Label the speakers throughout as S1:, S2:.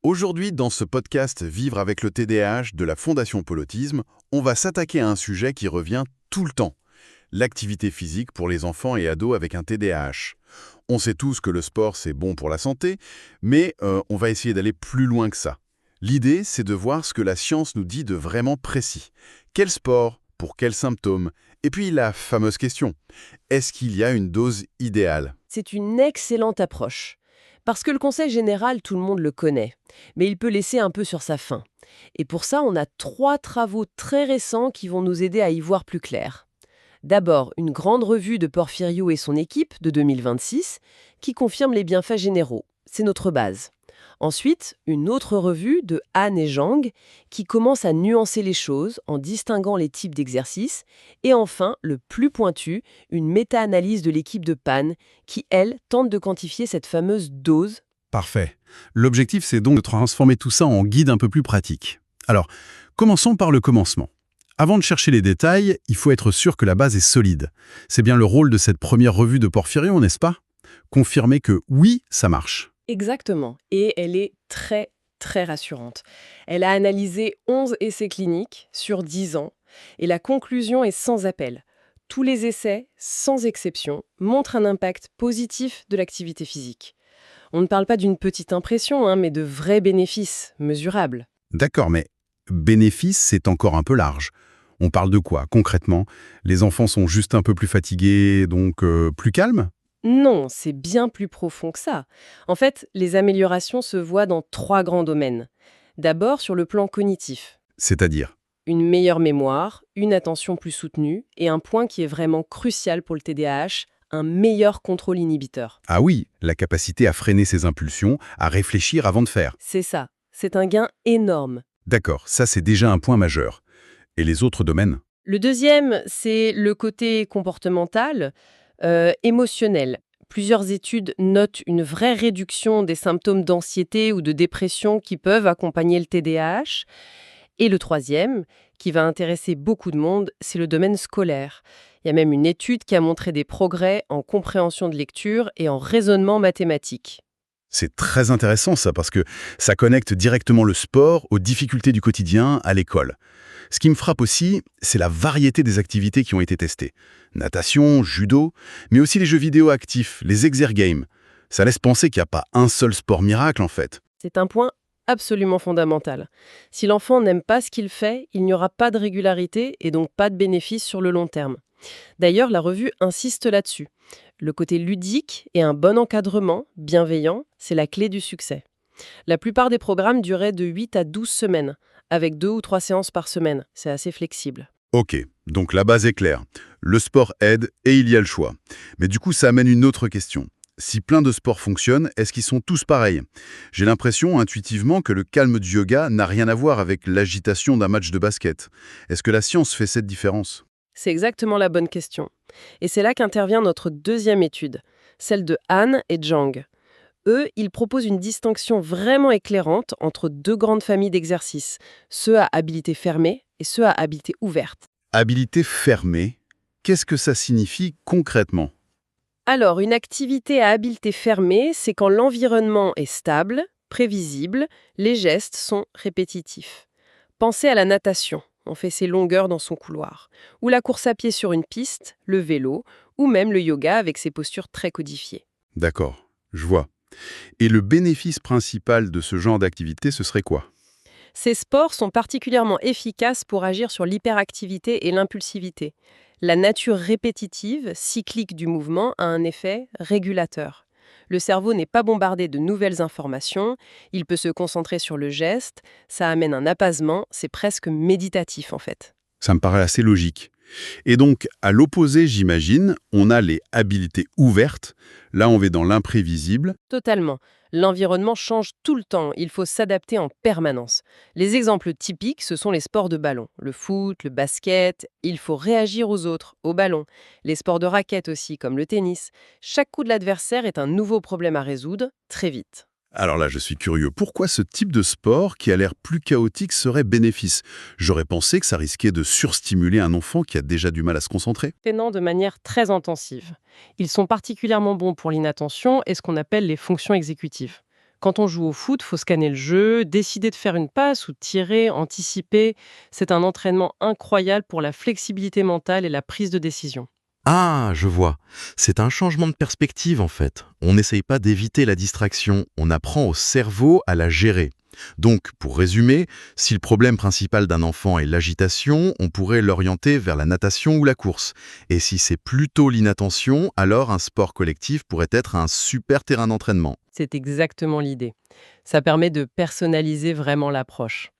S1: Aujourd'hui, dans ce podcast Vivre avec le TDAH de la Fondation Pôle Autisme, on va s'attaquer à un sujet qui revient tout le temps, l'activité physique pour les enfants et ados avec un TDAH. On sait tous que le sport, c'est bon pour la santé, mais on va essayer d'aller plus loin que ça. L'idée, c'est de voir ce que la science nous dit de vraiment précis. Quel sport? Pour quels symptômes? Et puis la fameuse question, est-ce qu'il y a une dose idéale?
S2: C'est une excellente approche. Parce que le conseil général, tout le monde le connaît, mais il peut laisser un peu sur sa faim. Et pour ça, on a 3 travaux très récents qui vont nous aider à y voir plus clair. D'abord, une grande revue de Porfirio et son équipe de 2026 qui confirme les bienfaits généraux. C'est notre base. Ensuite, une autre revue de Han et Zhang qui commence à nuancer les choses en distinguant les types d'exercices. Et enfin, le plus pointu, une méta-analyse de l'équipe de Pan qui, elle, tente de quantifier cette fameuse dose.
S3: Parfait. L'objectif, c'est donc de transformer tout ça en guide un peu plus pratique. Alors, commençons par le commencement. Avant de chercher les détails, il faut être sûr que la base est solide. C'est bien le rôle de cette première revue de Porfirio, n'est-ce pas? Confirmer que oui, ça marche.
S2: Exactement. Et elle est très, très rassurante. Elle a analysé 11 essais cliniques sur 10 ans et la conclusion est sans appel. Tous les essais, sans exception, montrent un impact positif de l'activité physique. On ne parle pas d'une petite impression, mais de vrais bénéfices mesurables.
S3: D'accord, mais bénéfice, c'est encore un peu large. On parle de quoi, concrètement? Les enfants sont juste un peu plus fatigués, donc plus calmes?
S2: Non, c'est bien plus profond que ça. En fait, les améliorations se voient dans 3 grands domaines. D'abord, sur le plan cognitif.
S3: C'est-à-dire?
S2: Une meilleure mémoire, une attention plus soutenue et un point qui est vraiment crucial pour le TDAH, un meilleur contrôle inhibiteur.
S3: Ah oui, la capacité à freiner ses impulsions, à réfléchir avant de faire.
S2: C'est ça, c'est un gain énorme.
S3: D'accord, ça c'est déjà un point majeur. Et les autres domaines?
S2: Le deuxième, c'est le côté comportemental, émotionnel. Plusieurs études notent une vraie réduction des symptômes d'anxiété ou de dépression qui peuvent accompagner le TDAH. Et le troisième, qui va intéresser beaucoup de monde, c'est le domaine scolaire. Il y a même une étude qui a montré des progrès en compréhension de lecture et en raisonnement mathématique.
S3: C'est très intéressant ça, parce que ça connecte directement le sport aux difficultés du quotidien à l'école. Ce qui me frappe aussi, c'est la variété des activités qui ont été testées. Natation, judo, mais aussi les jeux vidéo actifs, les exergames. Ça laisse penser qu'il n'y a pas un seul sport miracle en fait.
S2: C'est un point absolument fondamental. Si l'enfant n'aime pas ce qu'il fait, il n'y aura pas de régularité et donc pas de bénéfice sur le long terme. D'ailleurs, la revue insiste là-dessus. Le côté ludique et un bon encadrement, bienveillant, c'est la clé du succès. La plupart des programmes duraient de 8 à 12 semaines, avec 2 ou 3 séances par semaine. C'est assez flexible.
S1: Ok, donc la base est claire. Le sport aide et il y a le choix. Mais du coup, ça amène une autre question. Si plein de sports fonctionnent, est-ce qu'ils sont tous pareils? J'ai l'impression intuitivement que le calme du yoga n'a rien à voir avec l'agitation d'un match de basket. Est-ce que la science fait cette différence?
S2: C'est exactement la bonne question. Et c'est là qu'intervient notre deuxième étude, celle de Han et Zhang. Eux, ils proposent une distinction vraiment éclairante entre 2 grandes familles d'exercices, ceux à habilité fermée et ceux à habilité ouverte.
S1: Habilité fermée, qu'est-ce que ça signifie concrètement?
S2: Alors, une activité à habilité fermée, c'est quand l'environnement est stable, prévisible, les gestes sont répétitifs. Pensez à la natation, on fait ses longueurs dans son couloir, ou la course à pied sur une piste, le vélo, ou même le yoga avec ses postures très codifiées.
S1: D'accord, je vois. Et le bénéfice principal de ce genre d'activité, ce serait quoi?
S2: Ces sports sont particulièrement efficaces pour agir sur l'hyperactivité et l'impulsivité. La nature répétitive, cyclique du mouvement a un effet régulateur. Le cerveau n'est pas bombardé de nouvelles informations, il peut se concentrer sur le geste, ça amène un apaisement, c'est presque méditatif en fait.
S1: Ça me paraît assez logique. Et donc, à l'opposé, j'imagine, on a les habilités ouvertes. Là, on va dans l'imprévisible.
S2: Totalement. L'environnement change tout le temps, il faut s'adapter en permanence. Les exemples typiques, ce sont les sports de ballon. Le foot, le basket, il faut réagir aux autres, au ballon. Les sports de raquette aussi, comme le tennis. Chaque coup de l'adversaire est un nouveau problème à résoudre, très vite.
S1: Alors là, je suis curieux. Pourquoi ce type de sport, qui a l'air plus chaotique, serait bénéfice? J'aurais pensé que ça risquait de surstimuler un enfant qui a déjà du mal à se concentrer.
S2: Entraînant de manière très intensive. Ils sont particulièrement bons pour l'inattention et ce qu'on appelle les fonctions exécutives. Quand on joue au foot, faut scanner le jeu, décider de faire une passe ou de tirer, anticiper. C'est un entraînement incroyable pour la flexibilité mentale et la prise de décision.
S4: Ah, je vois. C'est un changement de perspective en fait. On n'essaye pas d'éviter la distraction, on apprend au cerveau à la gérer. Donc, pour résumer, si le problème principal d'un enfant est l'agitation, on pourrait l'orienter vers la natation ou la course. Et si c'est plutôt l'inattention, alors un sport collectif pourrait être un super terrain d'entraînement.
S2: C'est exactement l'idée. Ça permet de personnaliser vraiment l'approche.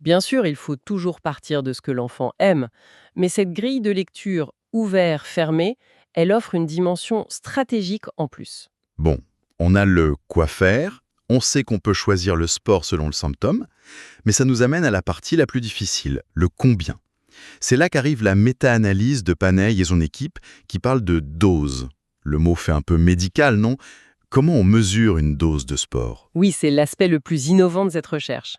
S2: Bien sûr, il faut toujours partir de ce que l'enfant aime, mais cette grille de lecture ouvert-fermé, elle offre une dimension stratégique en plus.
S3: Bon, on a le quoi faire, on sait qu'on peut choisir le sport selon le symptôme, mais ça nous amène à la partie la plus difficile, le combien. C'est là qu'arrive la méta-analyse de Paneil et son équipe qui parle de dose. Le mot fait un peu médical, non? Comment on mesure une dose de sport?
S2: Oui, c'est l'aspect le plus innovant de cette recherche.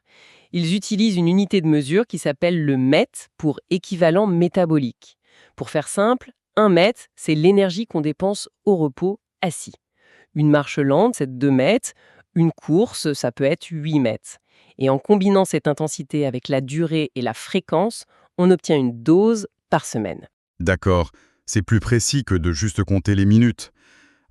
S2: Ils utilisent une unité de mesure qui s'appelle le MET pour équivalent métabolique. Pour faire simple, un MET, c'est l'énergie qu'on dépense au repos assis. Une marche lente, c'est 2 mètres. Une course, ça peut être 8 mètres. Et en combinant cette intensité avec la durée et la fréquence, on obtient une dose par semaine.
S3: D'accord, c'est plus précis que de juste compter les minutes.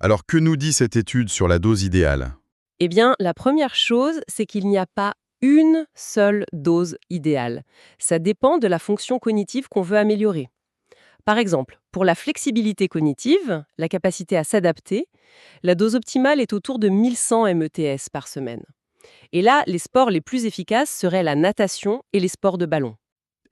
S3: Alors que nous dit cette étude sur la dose idéale?
S2: Eh bien, la première chose, c'est qu'il n'y a pas une seule dose idéale. Ça dépend de la fonction cognitive qu'on veut améliorer. Par exemple, pour la flexibilité cognitive, la capacité à s'adapter, la dose optimale est autour de 1100 METS par semaine. Et là, les sports les plus efficaces seraient la natation et les sports de ballon.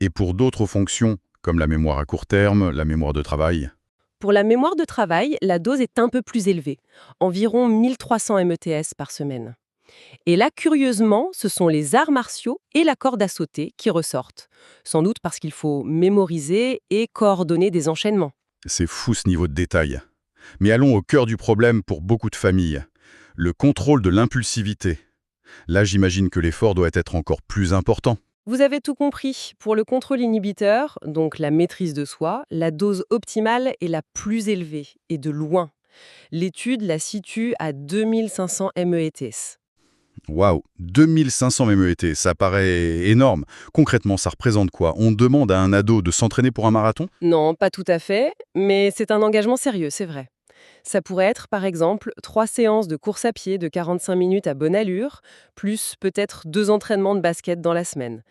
S3: Et pour d'autres fonctions, comme la mémoire à court terme, la mémoire de travail?
S2: Pour la mémoire de travail, la dose est un peu plus élevée, environ 1300 METS par semaine. Et là, curieusement, ce sont les arts martiaux et la corde à sauter qui ressortent. Sans doute parce qu'il faut mémoriser et coordonner des enchaînements.
S3: C'est fou ce niveau de détail. Mais allons au cœur du problème pour beaucoup de familles. Le contrôle de l'impulsivité. Là, j'imagine que l'effort doit être encore plus important.
S2: Vous avez tout compris. Pour le contrôle inhibiteur, donc la maîtrise de soi, la dose optimale est la plus élevée, et de loin. L'étude la situe à 2500 METS.
S3: Waouh, 2500 MET, ça paraît énorme. Concrètement, ça représente quoi? On demande à un ado de s'entraîner pour un marathon?
S2: Non, pas tout à fait, mais c'est un engagement sérieux, c'est vrai. Ça pourrait être, par exemple, 3 séances de course à pied de 45 minutes à bonne allure, plus peut-être 2 entraînements de basket dans la semaine.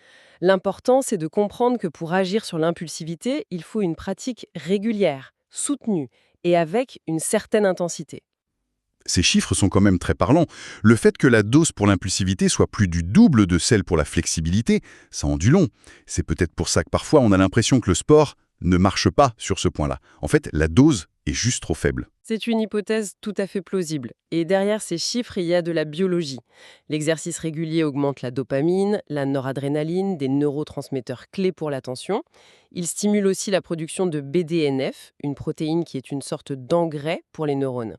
S2: L'important, c'est de comprendre que pour agir sur l'impulsivité, il faut une pratique régulière, soutenue et avec une certaine intensité.
S3: Ces chiffres sont quand même très parlants. Le fait que la dose pour l'impulsivité soit plus du double de celle pour la flexibilité, ça en dit long. C'est peut-être pour ça que parfois on a l'impression que le sport ne marche pas sur ce point-là. En fait, la dose est juste trop faible.
S2: C'est une hypothèse tout à fait plausible. Et derrière ces chiffres, il y a de la biologie. L'exercice régulier augmente la dopamine, la noradrénaline, des neurotransmetteurs clés pour l'attention. Il stimule aussi la production de BDNF, une protéine qui est une sorte d'engrais pour les neurones.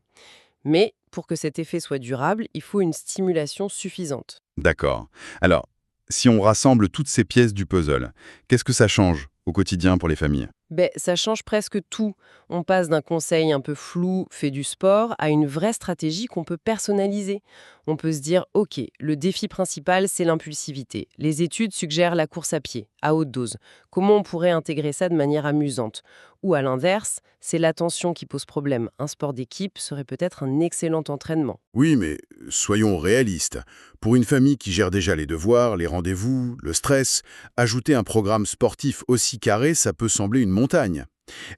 S2: Mais pour que cet effet soit durable, il faut une stimulation suffisante.
S3: D'accord. Alors, si on rassemble toutes ces pièces du puzzle, qu'est-ce que ça change au quotidien pour les familles?
S2: Ça change presque tout. On passe d'un conseil un peu flou, fait du sport, à une vraie stratégie qu'on peut personnaliser. On peut se dire, OK, le défi principal, c'est l'impulsivité. Les études suggèrent la course à pied, à haute dose. Comment on pourrait intégrer ça de manière amusante? Ou à l'inverse, c'est l'attention qui pose problème. Un sport d'équipe serait peut-être un excellent entraînement.
S1: Oui, mais soyons réalistes. Pour une famille qui gère déjà les devoirs, les rendez-vous, le stress, ajouter un programme sportif aussi carré, ça peut sembler une montagne.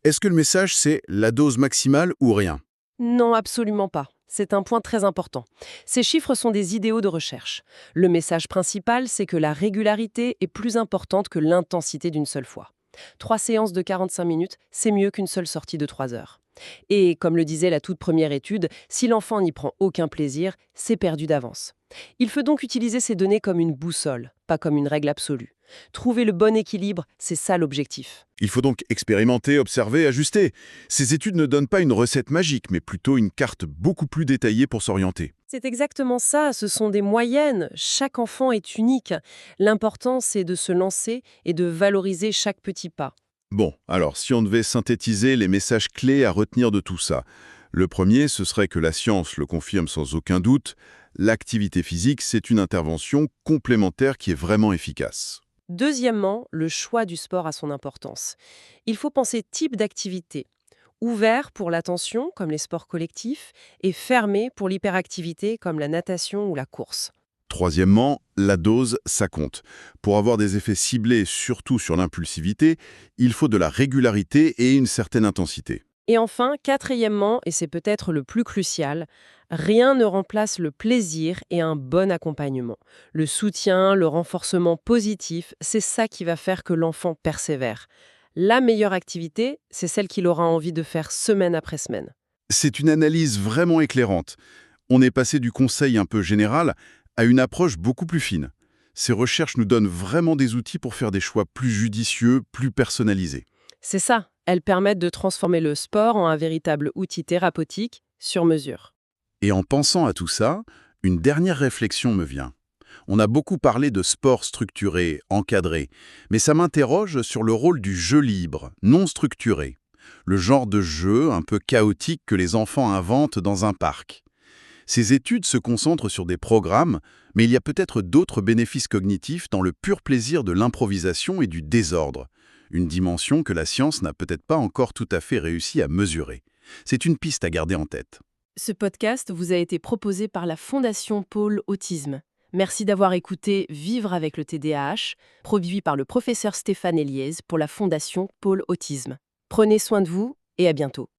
S1: Est-ce que le message, c'est la dose maximale ou rien?
S2: Non, absolument pas. C'est un point très important. Ces chiffres sont des idéaux de recherche. Le message principal, c'est que la régularité est plus importante que l'intensité d'une seule fois. 3 séances de 45 minutes, c'est mieux qu'une seule sortie de 3 heures. Et comme le disait la toute première étude, si l'enfant n'y prend aucun plaisir, c'est perdu d'avance. Il faut donc utiliser ces données comme une boussole, pas comme une règle absolue. Trouver le bon équilibre, c'est ça l'objectif.
S1: Il faut donc expérimenter, observer, ajuster. Ces études ne donnent pas une recette magique, mais plutôt une carte beaucoup plus détaillée pour s'orienter.
S2: C'est exactement ça, ce sont des moyennes. Chaque enfant est unique. L'important, c'est de se lancer et de valoriser chaque petit pas.
S1: Bon, alors si on devait synthétiser les messages clés à retenir de tout ça, Le premier, ce serait que la science le confirme sans aucun doute, l'activité physique, c'est une intervention complémentaire qui est vraiment efficace.
S2: Deuxièmement, le choix du sport a son importance. Il faut penser type d'activité. Ouvert pour l'attention, comme les sports collectifs, et fermé pour l'hyperactivité, comme la natation ou la course.
S1: Troisièmement, la dose, ça compte. Pour avoir des effets ciblés, surtout sur l'impulsivité, il faut de la régularité et une certaine intensité.
S2: Et enfin, quatrièmement, et c'est peut-être le plus crucial, rien ne remplace le plaisir et un bon accompagnement. Le soutien, le renforcement positif, c'est ça qui va faire que l'enfant persévère. La meilleure activité, c'est celle qu'il aura envie de faire semaine après semaine.
S1: C'est une analyse vraiment éclairante. On est passé du conseil un peu général à une approche beaucoup plus fine. Ces recherches nous donnent vraiment des outils pour faire des choix plus judicieux, plus personnalisés.
S2: C'est ça, elles permettent de transformer le sport en un véritable outil thérapeutique sur mesure.
S1: Et en pensant à tout ça, une dernière réflexion me vient. On a beaucoup parlé de sport structuré, encadré, mais ça m'interroge sur le rôle du jeu libre, non structuré. Le genre de jeu un peu chaotique que les enfants inventent dans un parc. Ces études se concentrent sur des programmes, mais il y a peut-être d'autres bénéfices cognitifs dans le pur plaisir de l'improvisation et du désordre. Une dimension que la science n'a peut-être pas encore tout à fait réussi à mesurer. C'est une piste à garder en tête.
S2: Ce podcast vous a été proposé par la Fondation Pôle Autisme. Merci d'avoir écouté Vivre avec le TDAH, produit par le professeur Stéphane Eliez pour la Fondation Pôle Autisme. Prenez soin de vous et à bientôt.